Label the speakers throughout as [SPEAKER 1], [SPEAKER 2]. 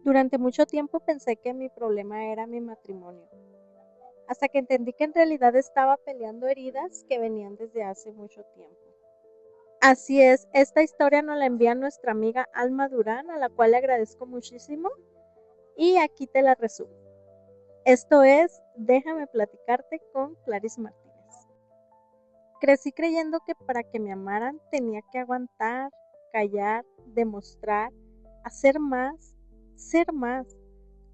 [SPEAKER 1] Durante mucho tiempo pensé que mi problema era mi matrimonio, hasta que entendí que en realidad estaba peleando heridas que venían desde hace mucho tiempo. Así es, esta historia nos la envía nuestra amiga Alma Durán, a la cual le agradezco muchísimo, y aquí te la resumo. Esto es Déjame platicarte con Clarice Martínez. Crecí creyendo que para que me amaran tenía que aguantar, callar, demostrar, hacer más, ser más.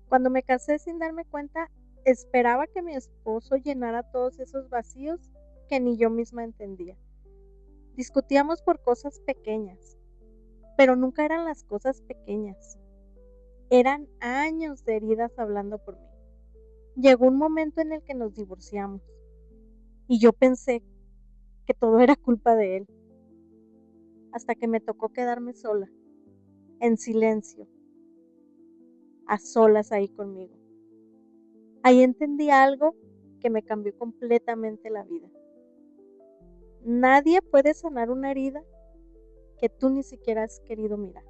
[SPEAKER 1] Cuando me casé sin darme cuenta, esperaba que mi esposo llenara todos esos vacíos que ni yo misma entendía. Discutíamos por cosas pequeñas, pero nunca eran las cosas pequeñas. Eran años de heridas hablando por mí. Llegó un momento en el que nos divorciamos y yo pensé que todo era culpa de él, hasta que me tocó quedarme sola, en silencio, a solas ahí conmigo. Ahí entendí algo que me cambió completamente la vida. Nadie puede sanar una herida que tú ni siquiera has querido mirar.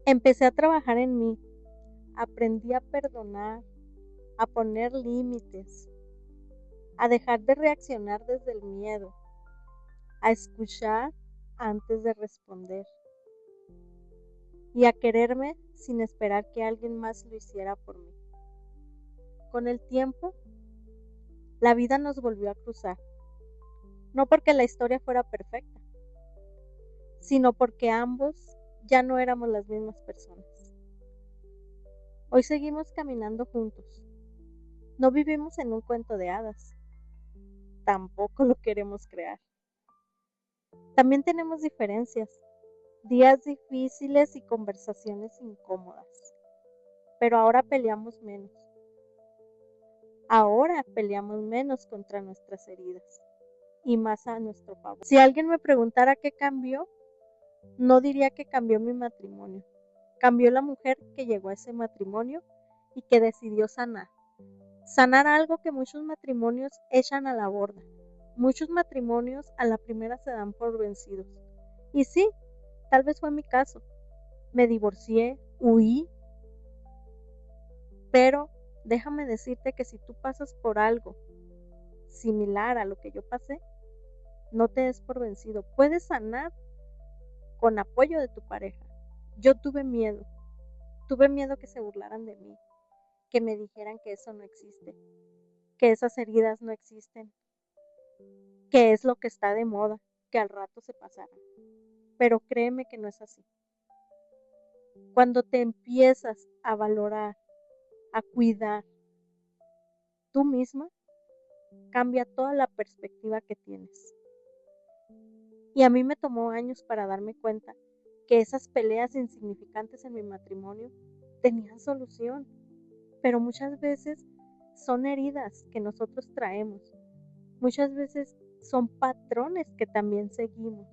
[SPEAKER 1] Empecé a trabajar en mí, aprendí a perdonar, a poner límites, a dejar de reaccionar desde el miedo, a escuchar antes de responder y a quererme sin esperar que alguien más lo hiciera por mí. Con el tiempo, la vida nos volvió a cruzar, no porque la historia fuera perfecta, sino porque ambos ya no éramos las mismas personas. Hoy seguimos caminando juntos. No vivimos en un cuento de hadas, tampoco lo queremos crear. También tenemos diferencias, días difíciles y conversaciones incómodas, pero ahora peleamos menos. Ahora peleamos menos contra nuestras heridas y más a nuestro favor. Si alguien me preguntara qué cambió, no diría que cambió mi matrimonio. Cambió la mujer que llegó a ese matrimonio y que decidió sanar. Sanar algo que muchos matrimonios echan a la borda. Muchos matrimonios a la primera se dan por vencidos. Y sí, tal vez fue mi caso. Me divorcié, huí, pero déjame decirte que si tú pasas por algo similar a lo que yo pasé, no te des por vencido. Puedes sanar con apoyo de tu pareja. Yo tuve miedo que se burlaran de mí, que me dijeran que eso no existe, que esas heridas no existen, que es lo que está de moda, que al rato se pasará. Pero créeme que no es así. Cuando te empiezas a valorar, a cuidar tú misma, cambia toda la perspectiva que tienes. Y a mí me tomó años para darme cuenta que esas peleas insignificantes en mi matrimonio tenían solución, pero muchas veces son heridas que nosotros traemos. Muchas veces son patrones que también seguimos.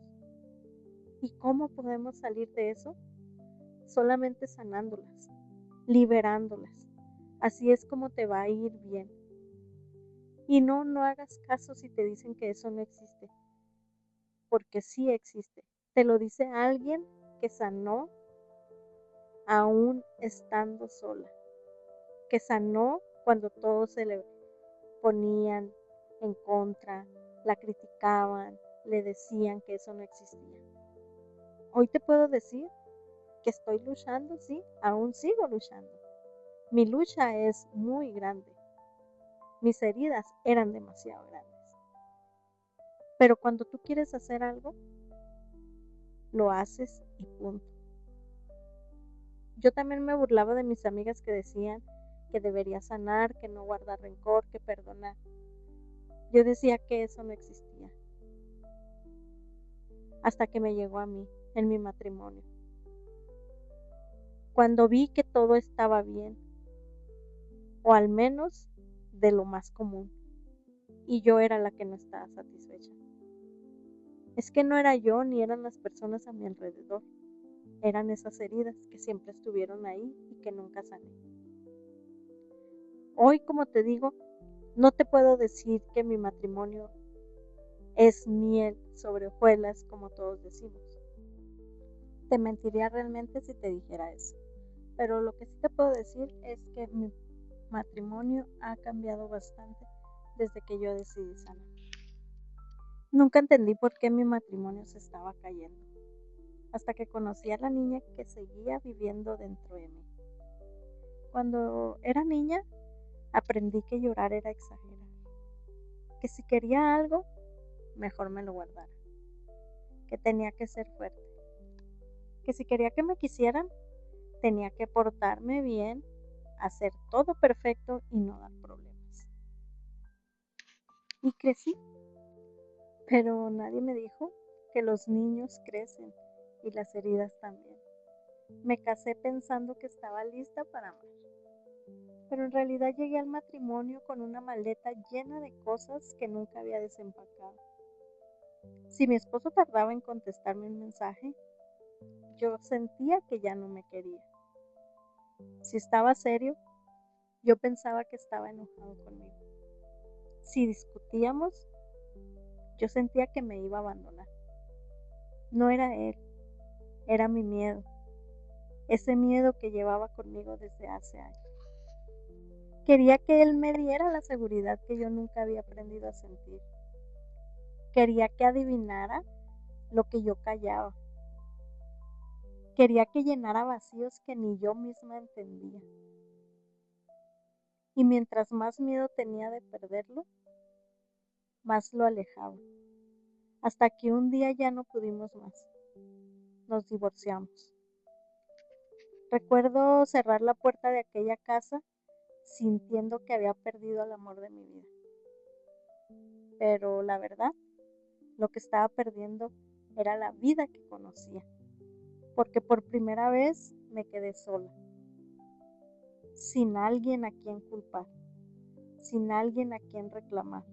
[SPEAKER 1] ¿Y cómo podemos salir de eso? Solamente sanándolas, liberándolas. Así es como te va a ir bien. Y no hagas caso si te dicen que eso no existe, porque sí existe. Te lo dice alguien que sanó aún estando sola, que sanó cuando todos se le ponían en contra, la criticaban, le decían que eso no existía. Hoy te puedo decir que estoy luchando, sí, aún sigo luchando. Mi lucha es muy grande. Mis heridas eran demasiado grandes. Pero cuando tú quieres hacer algo, lo haces y punto. Yo también me burlaba de mis amigas que decían que debería sanar, que no guardar rencor, que perdonar. Yo decía que eso no existía. Hasta que me llegó a mí, en mi matrimonio. Cuando vi que todo estaba bien, o al menos de lo más común, y yo era la que no estaba satisfecha. Es que no era yo ni eran las personas a mi alrededor, eran esas heridas que siempre estuvieron ahí y que nunca sané. Hoy, como te digo, no te puedo decir que mi matrimonio es miel sobre hojuelas como todos decimos. Te mentiría realmente si te dijera eso. Pero lo que sí te puedo decir es que mi matrimonio ha cambiado bastante desde que yo decidí sanar. Nunca entendí por qué mi matrimonio se estaba cayendo, hasta que conocí a la niña que seguía viviendo dentro de mí. Cuando era niña, aprendí que llorar era exagerar, que si quería algo, mejor me lo guardara, que tenía que ser fuerte, que si quería que me quisieran, tenía que portarme bien, hacer todo perfecto y no dar problemas. Y crecí, pero nadie me dijo que los niños crecen y las heridas también. Me casé pensando que estaba lista para amar, pero en realidad llegué al matrimonio con una maleta llena de cosas que nunca había desempacado. Si mi esposo tardaba en contestarme un mensaje, yo sentía que ya no me quería. Si estaba serio, yo pensaba que estaba enojado conmigo. Si discutíamos, yo sentía que me iba a abandonar. No era él, era mi miedo, ese miedo que llevaba conmigo desde hace años. Quería que él me diera la seguridad que yo nunca había aprendido a sentir. Quería que adivinara lo que yo callaba. Quería que llenara vacíos que ni yo misma entendía. Y mientras más miedo tenía de perderlo, más lo alejaba. Hasta que un día ya no pudimos más. Nos divorciamos. Recuerdo cerrar la puerta de aquella casa sintiendo que había perdido el amor de mi vida. Pero la verdad, lo que estaba perdiendo era la vida que conocía, porque por primera vez me quedé sola, sin alguien a quien culpar, sin alguien a quien reclamar,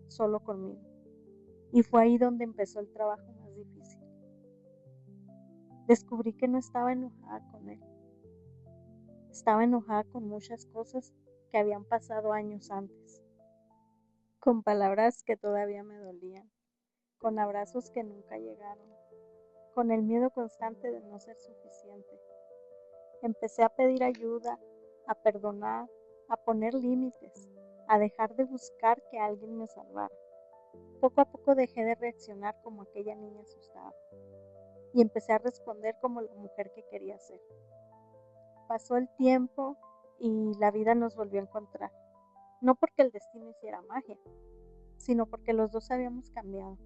[SPEAKER 1] solo conmigo. Y fue ahí donde empezó el trabajo más difícil. Descubrí que no estaba enojada con él, estaba enojada con muchas cosas que habían pasado años antes, con palabras que todavía me dolían, con abrazos que nunca llegaron, con el miedo constante de no ser suficiente. Empecé a pedir ayuda, a perdonar, a poner límites, a dejar de buscar que alguien me salvara. Poco a poco dejé de reaccionar como aquella niña asustada y empecé a responder como la mujer que quería ser. Pasó el tiempo y la vida nos volvió a encontrar, no porque el destino hiciera magia, sino porque los dos habíamos cambiado.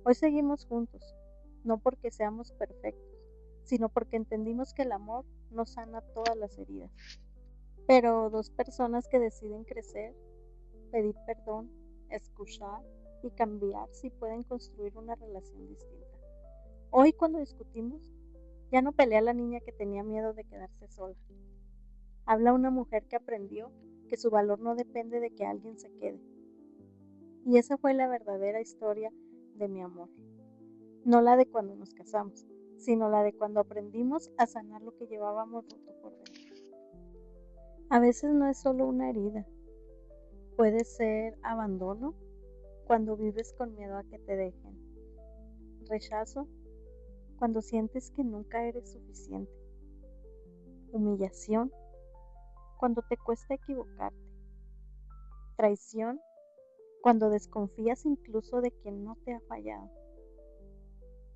[SPEAKER 1] Hoy seguimos juntos, no porque seamos perfectos, sino porque entendimos que el amor no sana todas las heridas. Pero dos personas que deciden crecer, pedir perdón, escuchar y cambiar si pueden construir una relación distinta. Hoy cuando discutimos, ya no pelea la niña que tenía miedo de quedarse sola. Habla una mujer que aprendió que su valor no depende de que alguien se quede. Y esa fue la verdadera historia de mi amor. No la de cuando nos casamos, sino la de cuando aprendimos a sanar lo que llevábamos roto por dentro. A veces no es solo una herida, puede ser abandono cuando vives con miedo a que te dejen, rechazo cuando sientes que nunca eres suficiente, humillación cuando te cuesta equivocarte, traición cuando desconfías incluso de quien no te ha fallado,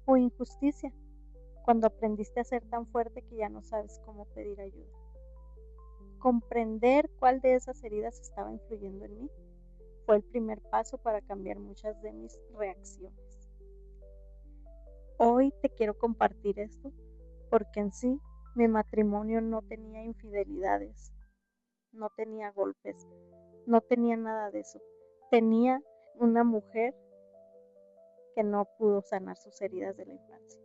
[SPEAKER 1] o injusticia cuando aprendiste a ser tan fuerte que ya no sabes cómo pedir ayuda. Comprender cuál de esas heridas estaba influyendo en mí fue el primer paso para cambiar muchas de mis reacciones. Hoy te quiero compartir esto porque en sí mi matrimonio no tenía infidelidades, no tenía golpes, no tenía nada de eso. Tenía una mujer que no pudo sanar sus heridas de la infancia.